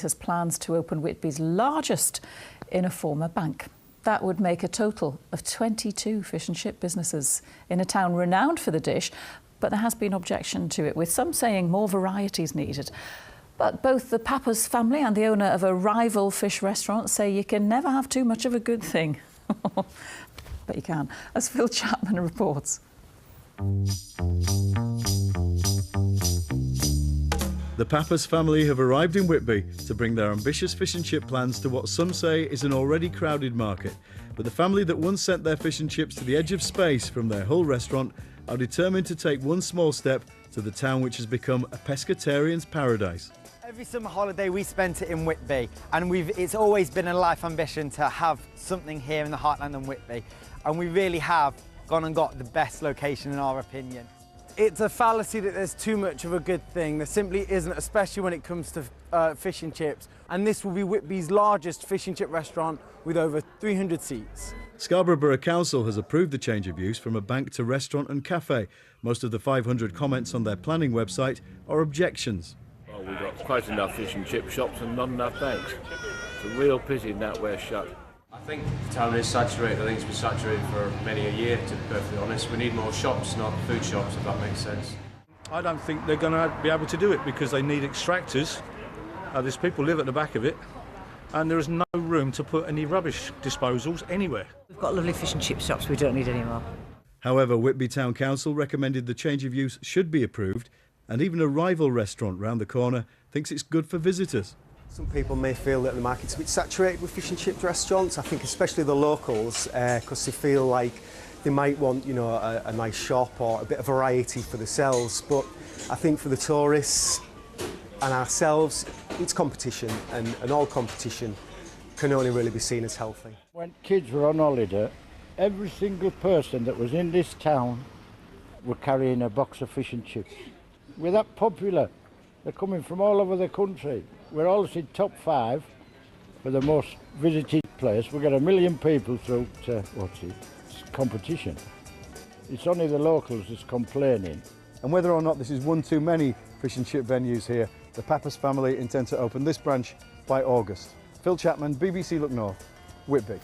Has plans to open Whitby's largest in a former bank. That would make a total of 22 fish and chip businesses in a town renowned for the dish, but there has been objection to it, with some saying more variety is needed. But both the Pappas family and the owner of a rival fish restaurant say you can never have too much of a good thing. But you can, as Phil Chapman reports. The Pappas family have arrived in Whitby to bring their ambitious fish and chip plans to what some say is an already crowded market. But the family that once sent their fish and chips to the edge of space from their Hull restaurant are determined to take one small step to the town which has become a pescatarian's paradise. Every summer holiday we spent it in Whitby, and it's always been a life ambition to have something here in the heartland of Whitby, and we really have gone and got the best location in our opinion. It's a fallacy that there's too much of a good thing. There simply isn't, especially when it comes to fish and chips. And this will be Whitby's largest fish and chip restaurant with over 300 seats. Scarborough Borough Council has approved the change of use from a bank to restaurant and cafe. Most of the 500 comments on their planning website are objections. Well, we've got quite enough fish and chip shops and not enough banks. It's a real pity that we're shut. I think the town is saturated. I think it's been saturated for many a year, to be perfectly honest. We need more shops, not food shops, if that makes sense. I don't think they're going to be able to do it because they need extractors. There's people live at the back of it, and there is no room to put any rubbish disposals anywhere. We've got lovely fish and chip shops, we don't need any more. However, Whitby Town Council recommended the change of use should be approved, and even a rival restaurant round the corner thinks it's good for visitors. Some people may feel that the market's a bit saturated with fish and chip restaurants. I think especially the locals, because they feel like they might want, a nice shop or a bit of variety for themselves. But I think for the tourists and ourselves, it's competition, and all competition can only really be seen as healthy. When kids were on holiday, every single person that was in this town were carrying a box of fish and chips. We're that popular. They're coming from all over the country. We're always in top 5 for the most visited place. We get 1 million people through to, it's competition. It's only the locals that's complaining. And whether or not this is one too many fish and chip venues here, the Pappas family intend to open this branch by August. Phil Chapman, BBC Look North, Whitby.